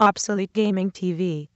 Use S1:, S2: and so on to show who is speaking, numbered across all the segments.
S1: Obsolete Gaming TV.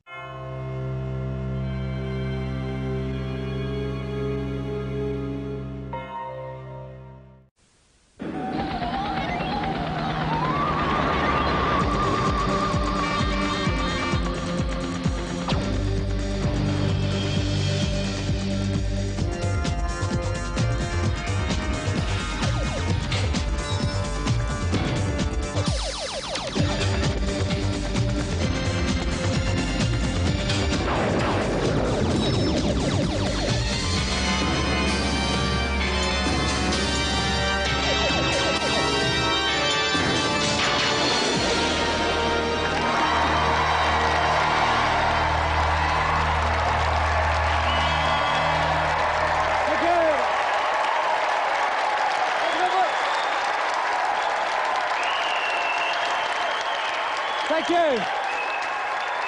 S2: Thank you.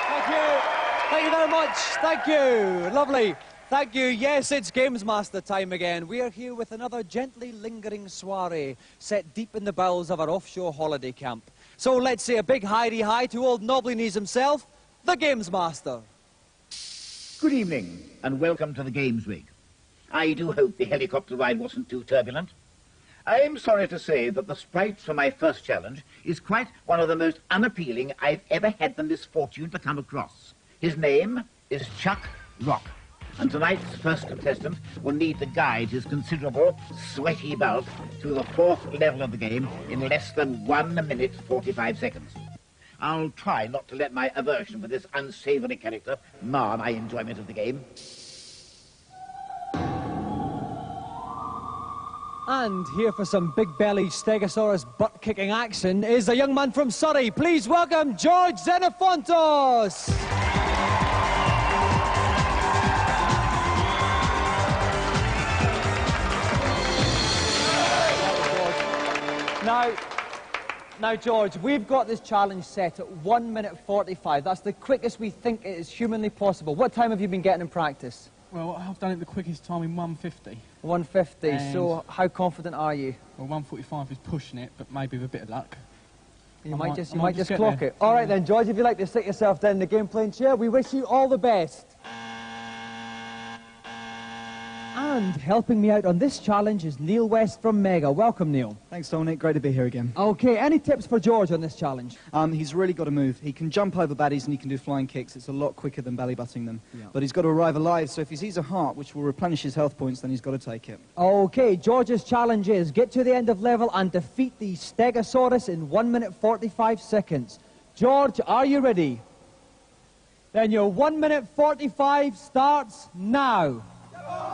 S2: Thank you. Thank you very much. Thank you. Lovely. Thank you. Yes, it's Games Master time again. We are here with another gently lingering soiree set deep in the bowels of our offshore holiday camp. So let's say a big hi to old knobbly knees himself, the Games Master.
S3: Good evening, and welcome to the Games Rig. I do hope the helicopter ride wasn't too turbulent. I am sorry to say that the sprite for my first challenge is quite one of the most unappealing I've ever had the misfortune to come across. His name is Chuck Rock, and tonight's first contestant will need to guide his considerable, sweaty bulk through the fourth level of the game in less than 1 minute 45 seconds. I'll try not to let my aversion for this unsavory character mar my enjoyment of the game.
S2: And here for some big-bellied Stegosaurus butt-kicking action is a young man from Surrey. Please welcome George Xenophontos. Now, George, we've got this challenge set at 1 minute 45. That's the quickest we think it is humanly possible. What time have you been getting in practice?
S4: Well, I've done it the quickest time in 1:50.
S2: 1:50,
S4: And
S2: so how confident are you?
S4: Well, 1:45 is pushing it, but maybe with a bit of luck.
S2: You might just
S4: get
S2: clock
S4: there.
S2: it. All right then, George, if you'd like to sit yourself down in the game playing chair, we wish you all the best. And helping me out on this challenge is Neil West from Mega. Welcome, Neil.
S5: Thanks, Dominic. Great to be here again.
S2: Okay, any tips for George on this challenge?
S5: He's really got to move. He can jump over baddies and he can do flying kicks. It's a lot quicker than belly butting them.
S2: Yeah.
S5: But he's got to arrive alive, so if he sees a heart, which will replenish his health points, then he's got to take it.
S2: Okay, George's challenge is get to the end of level and defeat the Stegosaurus in 1 minute 45 seconds. George, are you ready? Then your 1 minute 45 starts now.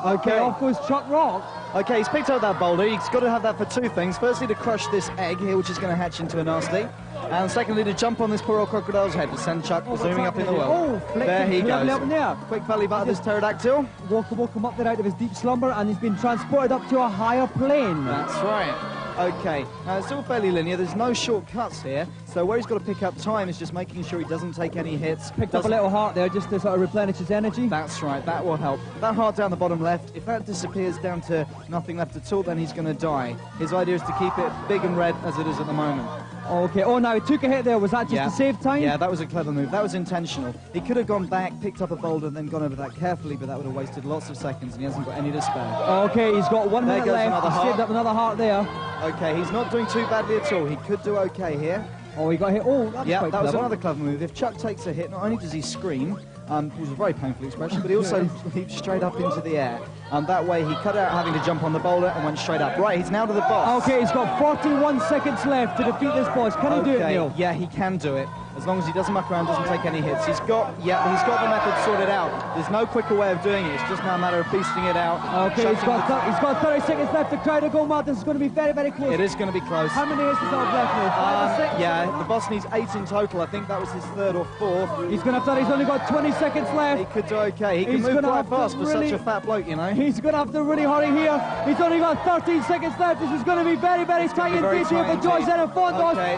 S2: Okay, off goes Chuck Rock.
S5: Okay, he's picked up that boulder. He's got to have that for two things. Firstly, to crush this egg here, which is going to hatch into a nasty. And secondly, to jump on this poor old crocodile's head to send Chuck zooming up in the world. There he goes.
S2: Up in there.
S5: Quick belly butt of this pterodactyl.
S2: Woke him up there out of his deep slumber, and he's been transported up to a higher plane.
S5: That's right. Okay, now it's all fairly linear. There's no shortcuts here. So where he's got to pick up time is just making sure he doesn't take any hits.
S2: Picked up a little heart there just to sort of replenish his energy.
S5: That's right, that will help. That heart down the bottom left, if that disappears down to nothing left at all, then he's going to die. His idea is to keep it big and red as it is at the moment.
S2: Okay, oh, now he took a hit there. Was that just to save time?
S5: Yeah, that was a clever move. That was intentional. He could have gone back, picked up a boulder, and then gone over that carefully, but that would have wasted lots of seconds, and he hasn't got any to spare.
S2: Okay, he's got 1 minute left. He saved up another heart there.
S5: Okay, he's not doing too badly at all. He could do okay here.
S2: Oh, he got hit. Oh, that's
S5: yeah,
S2: quite
S5: that was
S2: clever.
S5: another clever move. If Chuck takes a hit, not only does he scream, which was a very painful expression, but he also leaps straight up into the air. And that way he cut out having to jump on the boulder and went straight up. Right, he's now to the boss.
S2: Okay, he's got 41 seconds left to defeat this boss. Can he do it, Neil?
S5: Yeah, he can do it. As long as he doesn't muck around, doesn't take any hits. He's got the method sorted out. There's no quicker way of doing it. It's just now a matter of beasting it out.
S2: Okay, he's got 30 seconds left. The crowd are going wild. This is going to be very, very close.
S5: It is going to be close.
S2: How many hits does he have left, Neil? 5 or 6?
S5: Yeah, the boss needs 8 in total. I think that was his 3rd or 4th.
S2: He's going to have that. He's only got 20 seconds left.
S5: He could do okay. He can move quite fast for such a fat bloke, you know.
S2: He's going to have to really hurry here. He's only got 13 seconds left. This is going to be very, very tight and beat here for George Xenophontos.
S5: Okay,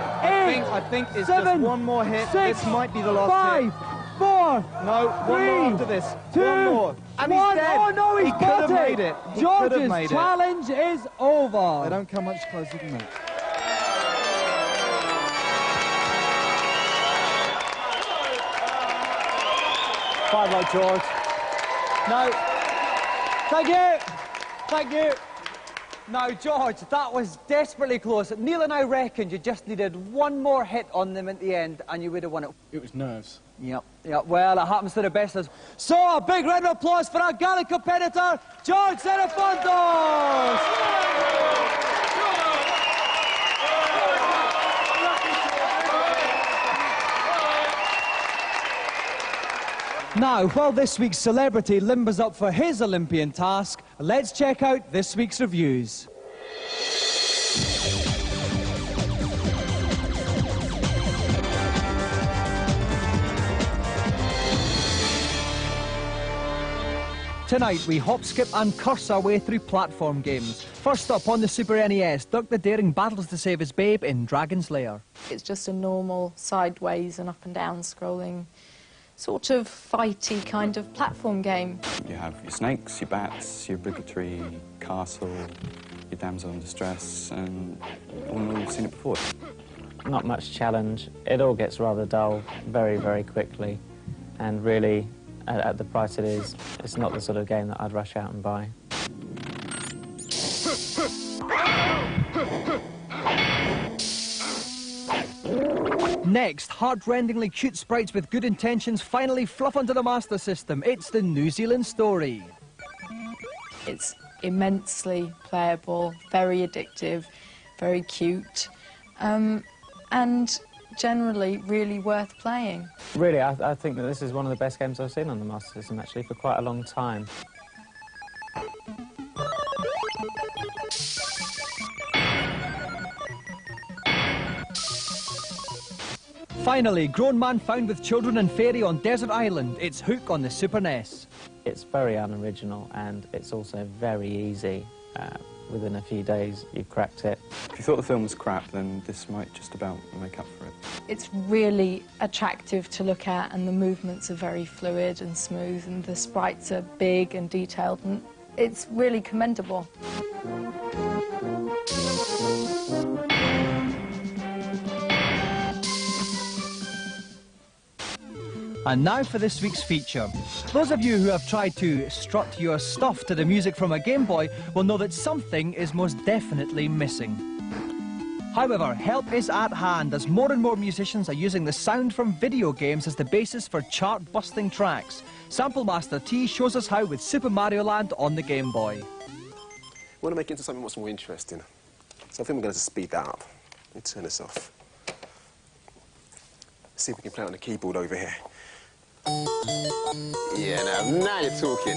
S5: I think it's
S2: 7,
S5: just one more hit.
S2: 6,
S5: this might be the last
S2: 5,
S5: hit.
S2: 4,
S5: No,
S2: 3,
S5: one more after this.
S2: 2,
S5: one more. And
S2: 1.
S5: he's dead.
S2: Oh no,
S5: he
S2: he's
S5: could
S2: got
S5: have made it. He could have made
S2: George's
S5: it.
S2: challenge is over.
S5: They don't come much closer than that.
S2: Bad luck, George. Now, thank you. Thank you. Now, George, that was desperately close. Neil and I reckoned you just needed one more hit on them at the end and you would have won it.
S4: It was nerves.
S2: Yep, well, it happens to the best of us. So, a big round of applause for our gallant competitor, George Xenophontos! Now, while this week's celebrity limbers up for his Olympian task, let's check out this week's reviews. Tonight, we hop, skip and curse our way through platform games. First up on the Super NES, Duck the Daring battles to save his babe in Dragon's Lair.
S6: It's just a normal sideways and up and down scrolling sort of fighty kind of platform game.
S7: You have your snakes, your bats, your obligatory castle, your damsel in distress, and all in all, you've seen it before.
S8: Not much challenge. It all gets rather dull very, very quickly. And really, at the price it is, it's not the sort of game that I'd rush out and buy.
S2: Next, heart-rendingly cute sprites with good intentions finally fluff onto the Master System. It's the New Zealand Story.
S6: It's immensely playable, very addictive, very cute, and generally really worth playing.
S8: Really, I think that this is one of the best games I've seen on the Master System, actually, for quite a long time.
S2: Finally, grown man found with children and fairy on Desert Island. It's Hook on the Super NES.
S8: It's very unoriginal, and it's also very easy. Within a few days, you've cracked it.
S7: If you thought the film was crap, then this might just about make up for it.
S6: It's really attractive to look at, and the movements are very fluid and smooth, and the sprites are big and detailed, and it's really commendable.
S2: And now for this week's feature. Those of you who have tried to strut your stuff to the music from a Game Boy will know that something is most definitely missing. However, help is at hand as more and more musicians are using the sound from video games as the basis for chart-busting tracks. Sample Master T shows us how with Super Mario Land on the Game Boy.
S9: We want to make it into something much more interesting. So I think we're going to speed that up. Let me turn this off. See if we can play it on the keyboard over here. Yeah, now you're talking.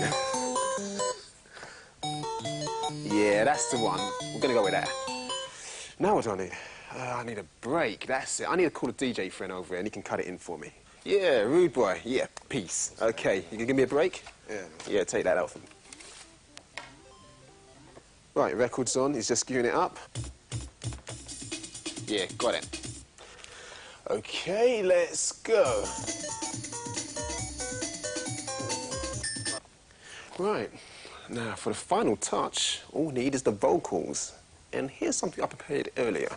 S9: Yeah, that's the one. We're going to go with that. Now what do I need? I need a break, that's it. I need to call a DJ friend over here and he can cut it in for me. Yeah, rude boy. Yeah, peace. OK, you can give me a break? Yeah. Yeah, take that out for me. Right, record's on. He's just skewing it up. Yeah, got it. OK, let's go. Right, now for the final touch, all we need is the vocals. And here's something I prepared earlier.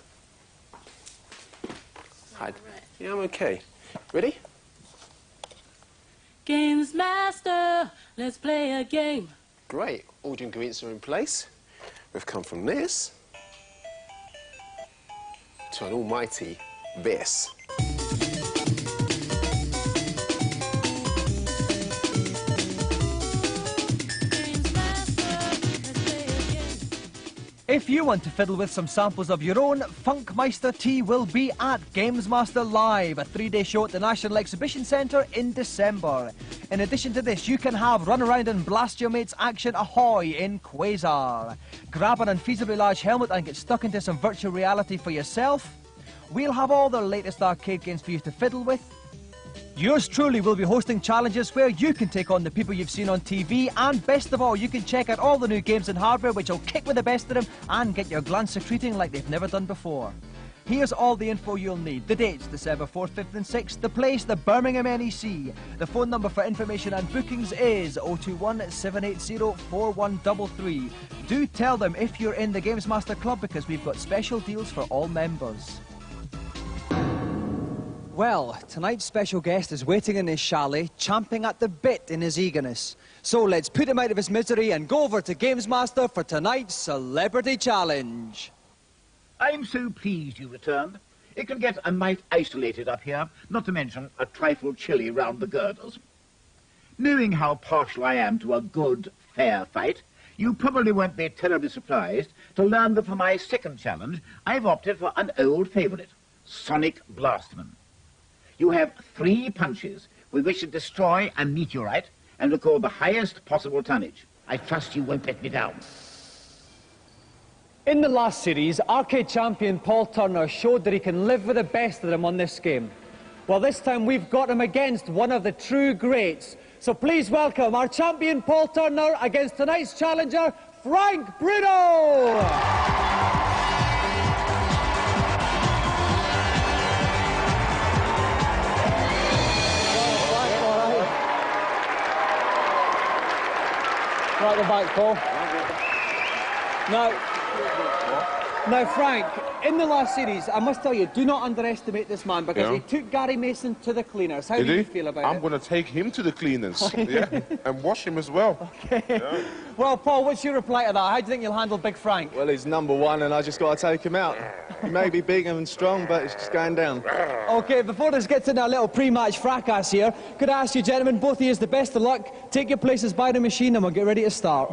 S9: Hi. Yeah, I'm okay. Ready?
S10: Games Master, let's play a game.
S9: Great, all the ingredients are in place. We've come from this to an almighty this.
S2: If you want to fiddle with some samples of your own, Funkmeister T will be at Games Master Live, a 3-day show at the National Exhibition Centre in December. In addition to this, you can have Run Around and Blast Your Mates action ahoy in Quasar. Grab an unfeasibly large helmet and get stuck into some virtual reality for yourself. We'll have all the latest arcade games for you to fiddle with. Yours truly will be hosting challenges where you can take on the people you've seen on TV, and best of all, you can check out all the new games and hardware which will kick with the best of them and get your glands secreting like they've never done before. Here's all the info you'll need. The dates, December 4th, 5th and 6th. The place, the Birmingham NEC. The phone number for information and bookings is 021 780 4133. Do tell them if you're in the Games Master Club because we've got special deals for all members. Well, tonight's special guest is waiting in his chalet, champing at the bit in his eagerness. So let's put him out of his misery and go over to Games Master for tonight's Celebrity Challenge.
S3: I'm so pleased you returned. It can get a mite isolated up here, not to mention a trifle chilly round the girdles. Knowing how partial I am to a good, fair fight, you probably won't be terribly surprised to learn that for my second challenge, I've opted for an old favourite, Sonic Blastman. You have 3 punches with which to destroy a meteorite and record the highest possible tonnage. I trust you won't let me down.
S2: In the last series, arcade champion Paul Turner showed that he can live with the best of them on this game. Well, this time we've got him against one of the true greats. So please welcome our champion Paul Turner against tonight's challenger, Frank Bruno! Right at the back, Paul. Now, Frank, in the last series, I must tell you, do not underestimate this man because he took Gary Mason to the cleaners. How do you feel about it?
S11: I'm going to take him to the cleaners, and wash him as well.
S2: Okay. Yeah. Well, Paul, what's your reply to that? How do you think you'll handle Big Frank?
S5: Well, he's number 1 and I just got to take him out. He may be big and strong, but it's just going down.
S2: Okay, before this gets into a little pre-match fracas here, could I ask you, gentlemen, both of you, the best of luck. Take your places by the machine and we'll get ready to start.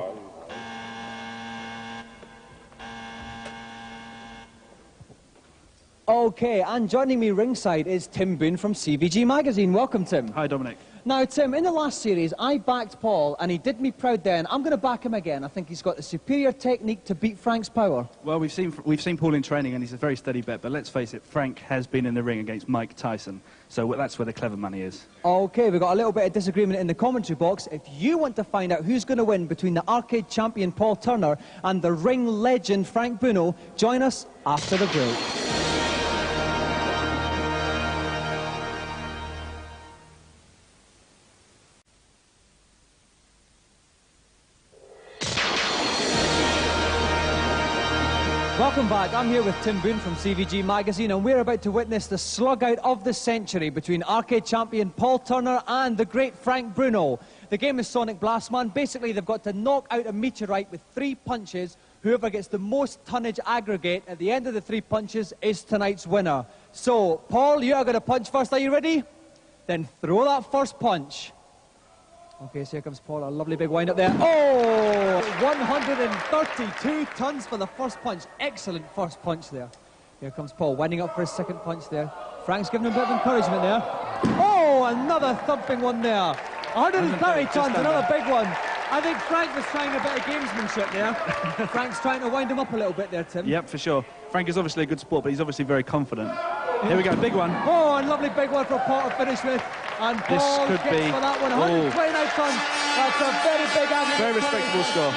S2: Okay, and joining me ringside is Tim Boone from CVG Magazine. Welcome, Tim.
S4: Hi, Dominic.
S2: Now, Tim, in the last series, I backed Paul, and he did me proud then. I'm going to back him again. I think he's got the superior technique to beat Frank's power.
S4: Well, we've seen Paul in training, and he's a very steady bet. But let's face it, Frank has been in the ring against Mike Tyson, so that's where the clever money is. Okay,
S2: we've got a little bit of disagreement in the commentary box. If you want to find out who's going to win between the arcade champion Paul Turner and the ring legend Frank Bruno, join us after the break. Welcome back. I'm here with Tim Boone from CVG Magazine, and we're about to witness the slug-out of the century between arcade champion Paul Turner and the great Frank Bruno. The game is Sonic Blastman. Basically, they've got to knock out a meteorite with 3 punches. Whoever gets the most tonnage aggregate at the end of the 3 punches is tonight's winner. So, Paul, you are going to punch first. Are you ready? Then throw that first punch. Okay, so here comes Paul, a lovely big wind up there. Oh, 132 tons for the first punch. Excellent first punch there. Here comes Paul, winding up for his second punch there. Frank's giving him a bit of encouragement there. Oh, another thumping one there. 130 tons, another big one. I think Frank was trying a bit of gamesmanship there. Frank's trying to wind him up a little bit there, Tim.
S4: Yep, for sure. Frank is obviously a good sport, but he's obviously very confident. Here we go, big one.
S2: Oh, a lovely big one for Paul to finish with. And Paul gets for that one. 129 tons. That's a very big average.
S4: Very respectable score.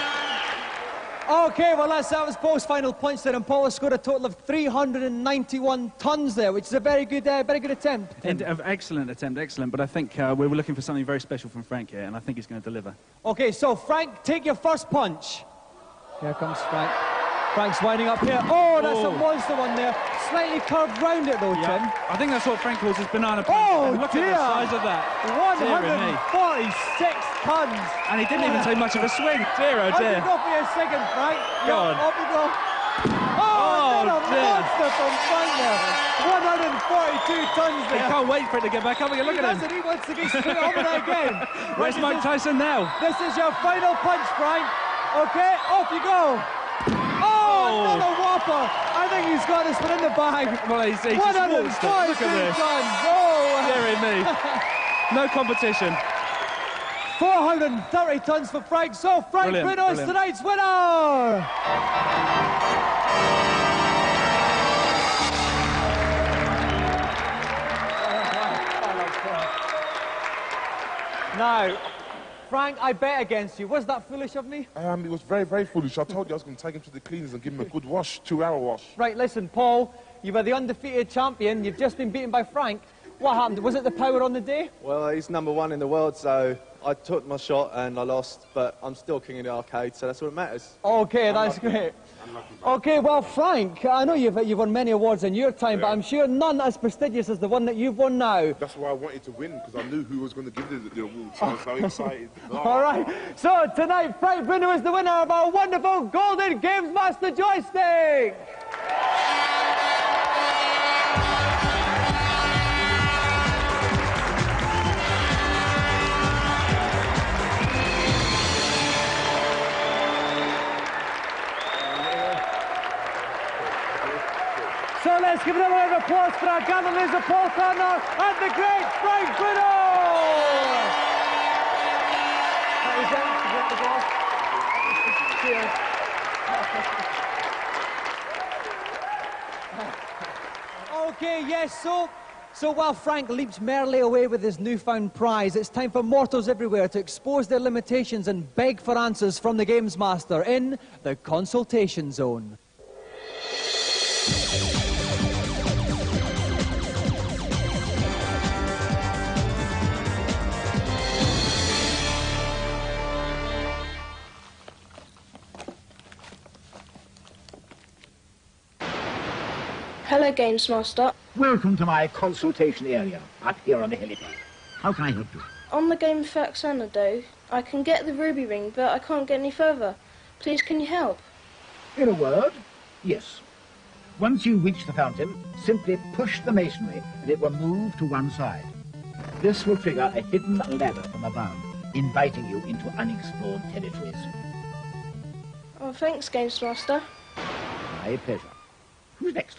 S2: Okay, well, that was Paul's final punch there, and Paul has scored a total of 391 tons there, which is a very good attempt.
S4: Excellent attempt, excellent. But I think we were looking for something very special from Frank here, and I think he's going to deliver.
S2: Okay, so Frank, take your first punch. Here comes Frank. Frank's winding up here. Oh, that's a monster one there. Slightly curved round it though, Tim.
S4: I think that's what Frank calls his banana punch.
S2: Oh,
S4: look
S2: dear.
S4: at the size of that.
S2: 146 tons.
S4: And he didn't even take much of a swing. Dear, oh dear.
S2: Go for your second, Frank.
S4: Go on.
S2: Off you go. Oh, a monster from Frank there. 142 tons there.
S4: He can't wait for it to get back up again. Look at him.
S2: He wants to get straight over there again.
S4: Where's Mike Tyson now?
S2: This is your final punch, Frank. Okay, off you go. Oh, another whopper. I think he's got this one in the bag.
S4: Well, he's
S2: 142
S4: Look at this.
S2: tons. Oh,
S4: dearie me. No competition.
S2: 430 tons for Frank. So Frank Bruno is tonight's winner. Now, Frank, I bet against you. Was that foolish of me?
S11: It was very, very foolish. I told you I was going to take him to the cleaners and give him a good wash, 2-hour wash.
S2: Right, listen, Paul, you were the undefeated champion. You've just been beaten by Frank. What happened? Was it the power on the day?
S5: Well, he's number 1 in the world, so
S12: I took my shot and I lost, but I'm still king of the arcade, so that's what matters.
S2: Okay, that's great. Okay, well, Frank, I know you've won many awards in your time, but I'm sure none as prestigious as the one that you've won now.
S11: That's why I wanted to win, because I knew who was going to give the award, so I was so excited.
S2: All right, so tonight, Frank Bruno is the winner of our wonderful Golden Games Master joystick! So let's give another round of applause for our gatherers of Paul Connor and the great Frank Bruno! Okay, yes, so while Frank leaps merrily away with his newfound prize, it's time for mortals everywhere to expose their limitations and beg for answers from the Games Master in the Consultation Zone.
S13: Hello, Games Master.
S3: Welcome to my consultation area, up here on the helipad. How can I help you?
S13: On the game Facts Antidote, I can get the ruby ring, but I can't get any further. Please, can you help?
S3: In a word, yes. Once you reach the fountain, simply push the masonry and it will move to one side. This will trigger a hidden ladder from above, inviting you into unexplored territories.
S13: Oh, thanks, Games Master.
S3: My pleasure. Who's next?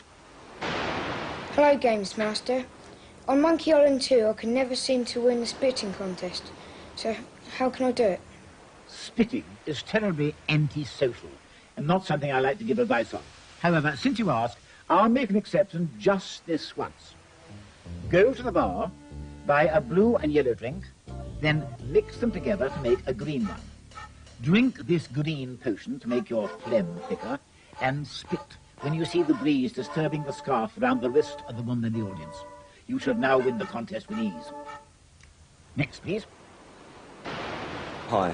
S14: Hello, Games Master. On Monkey Island 2, I can never seem to win the spitting contest. So, how can I do it?
S3: Spitting is terribly antisocial and not something I like to give advice on. However, since you ask, I'll make an exception just this once. Go to the bar, buy a blue and yellow drink, then mix them together to make a green one. Drink this green potion to make your phlegm thicker, and spit when you see the breeze disturbing the scarf around the wrist of the woman in the audience. You should now win the contest with ease. Next, please.
S15: Hi.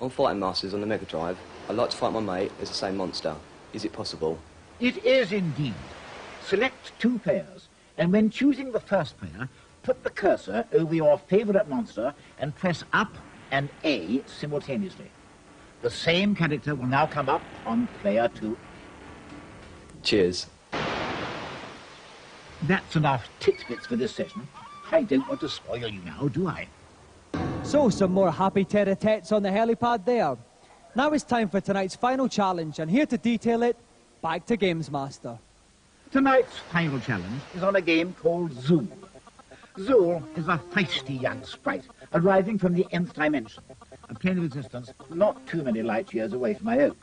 S15: On Fighting Masters on the Mega Drive, I'd like to fight my mate as the same monster. Is it possible?
S3: It is indeed. Select two players, and when choosing the first player, put the cursor over your favourite monster and press up and A simultaneously. The same character will now come up on player 2.
S15: Cheers.
S3: That's enough titbits for this session. I don't want to spoil you now, do I?
S2: So, some more happy tete-a-tetes on the helipad there. Now it's time for tonight's final challenge, and here to detail it, back to Games Master.
S3: Tonight's final challenge is on a game called Zool. Zool is a feisty young sprite arriving from the nth dimension, a plane of existence not too many light years away from my own.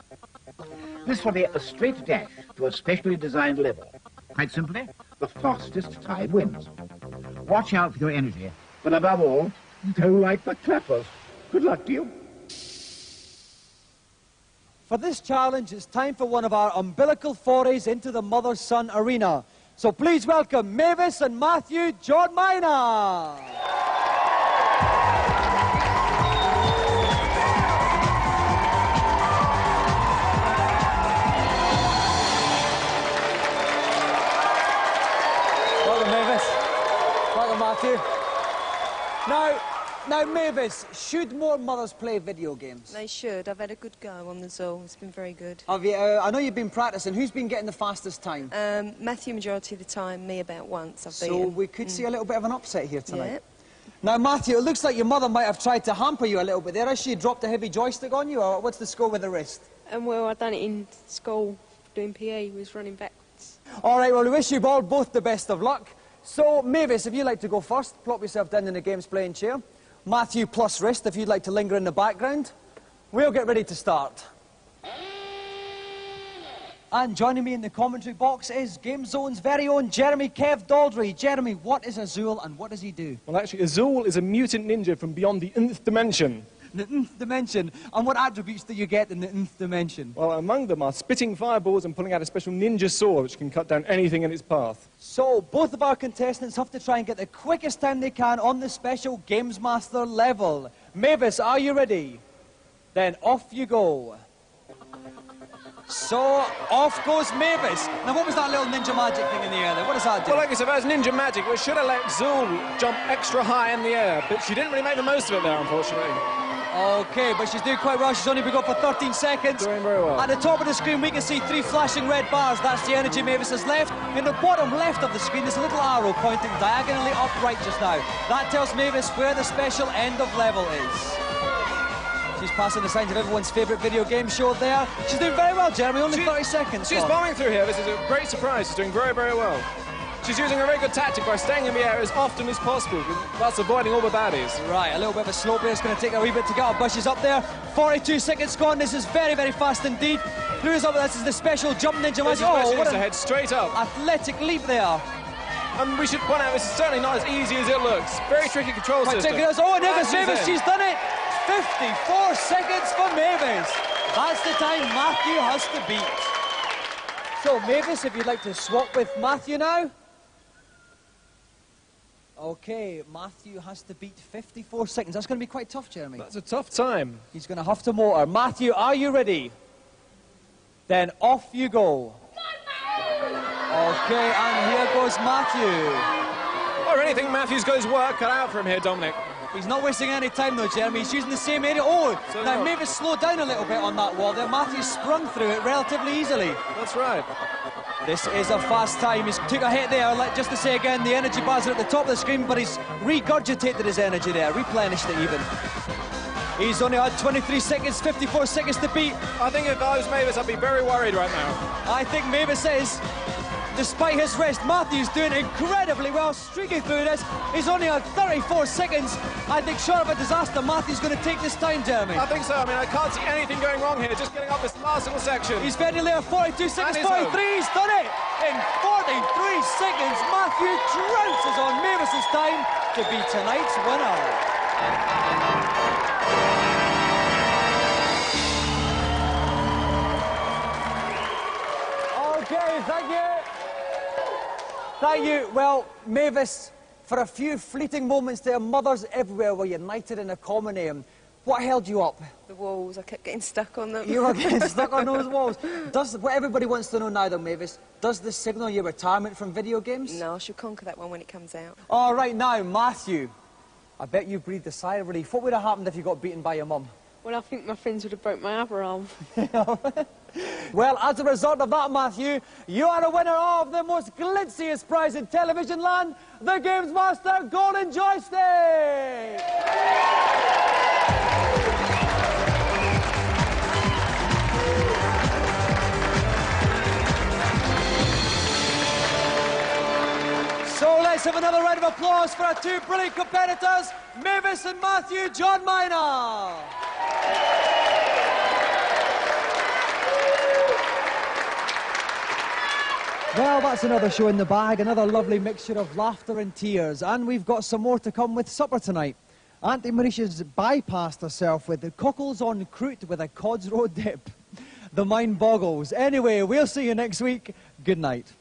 S3: This will be a straight dash to a specially designed level. Quite simply, the fastest time wins. Watch out for your energy, but above all, don't like the clappers. Good luck to you.
S2: For this challenge, it's time for one of our umbilical forays into the mother-son arena. So please welcome Mavis and Matthew John Minor. Welcome, Mavis. Welcome, Matthew. Now, Mavis, should more mothers play video games?
S16: They should. I've had a good go on the Zool. It's been very good.
S2: Have you, I know you've been practicing. Who's been getting the fastest time?
S16: Matthew majority of the time, me about once. I've
S2: So
S16: beaten.
S2: we could see a little bit of an upset here tonight.
S16: Yeah.
S2: Now, Matthew, it looks like your mother might have tried to hamper you a little bit there. Has she dropped a heavy joystick on you, or what's the score with the wrist?
S17: Well, I done it in school doing PE. Was running backwards.
S2: All right, well, we wish you all both the best of luck. So, Mavis, if you'd like to go first, plop yourself down in the games playing chair. Matthew plus wrist, if you'd like to linger in the background. We'll get ready to start. And joining me in the commentary box is Game Zone's very own Jeremy Kev Daldry. Jeremy, what is a Zool and what does he do?
S18: Well, actually, a Zool is a mutant ninja from beyond the nth dimension.
S2: The nth dimension. And what attributes do you get in the nth dimension?
S18: Well, among them are spitting fireballs and pulling out a special ninja sword which can cut down anything in its path.
S2: So, both of our contestants have to try and get the quickest time they can on the special Games Master level. Mavis, are you ready? Then off you go. So, off goes Mavis. Now, what was that little ninja magic thing in the air there? What does that do?
S18: Well, like I said, that's ninja magic. We should have let Zul jump extra high in the air, but she didn't really make the most of it there, unfortunately.
S2: Okay, but she's doing quite well. She's only been going for 13 seconds.
S18: Doing very well.
S2: At the top of the screen, we can see 3 flashing red bars. That's the energy Mavis has left. In the bottom left of the screen, there's a little arrow pointing diagonally upright just now. That tells Mavis where the special end of level is. She's passing the signs of everyone's favourite video game show there. She's doing very well, Jeremy, only 30 seconds.
S18: She's bombing through here. This is a great surprise. She's doing very, very well. She's using a very good tactic by staying in the air as often as possible, thus avoiding all the baddies.
S2: Right, a little bit of a slope there. It's going to take a wee bit to get up, but she's up there. 42 seconds gone. This is very, very fast indeed. Through is up. This is the special jump ninja magic.
S18: Oh, what a head straight up.
S2: Athletic leap there.
S18: And we should point out this is certainly not as easy as it looks. Very tricky control system.
S2: Oh, and Mavis, she's done it. 54 seconds for Mavis. That's the time Matthew has to beat. So, Mavis, if you'd like to swap with Matthew now. Okay, Matthew has to beat 54 seconds. That's going to be quite tough, Jeremy.
S18: That's a tough time.
S2: He's going to have to motor. Matthew, are you ready? Then off you go. Okay, and here goes Matthew.
S18: Or anything Matthew's got his work cut out for him here, Dominic.
S2: He's not wasting any time though, Jeremy. He's using the same area. Oh, so now Mavis slowed down a little bit on that wall there. Matthew sprung through it relatively easily.
S18: That's right.
S2: This is a fast time. He's took a hit there. Just to say again, the energy bars are at the top of the screen, but he's regurgitated his energy there, replenished it even. He's only had 23 seconds, 54 seconds to beat.
S18: I think if I was Mavis, I'd be very worried right now.
S2: I think Mavis is. Despite his rest, Matthew's doing incredibly well, streaking through this. He's only had 34 seconds. I think short of a disaster, Matthew's going to take this time, Jeremy.
S18: I think so. I mean, I can't see anything going wrong here, just getting up this last little section.
S2: He's very near 42 seconds, 43, he's done it! In 43 seconds, Matthew trounces on Mavis's time to be tonight's winner. Okay, thank you. Thank you. Well, Mavis, for a few fleeting moments there, mothers everywhere were united in a common aim. What held you up?
S16: The walls. I kept getting stuck on them.
S2: You were getting stuck on those walls. What everybody wants to know now, though, Mavis, does this signal your retirement from video games?
S16: No, I shall conquer that one when it comes out.
S2: All right, now, Matthew, I bet you breathed a sigh of relief. What would have happened if you got beaten by your mum?
S17: Well, I think my friends would have broke my other arm.
S2: Well, as a result of that, Matthew, you are a winner of the most glitziest prize in television land, the Games Master Golden Joystick! So let's have another round of applause for our two brilliant competitors, Mavis and Matthew John Minor. Well, that's another show in the bag, another lovely mixture of laughter and tears, and we've got some more to come with supper tonight. Auntie Marisha's bypassed herself with the cockles on croûte with a cod's roe dip. The mind boggles. Anyway, we'll see you next week. Good night.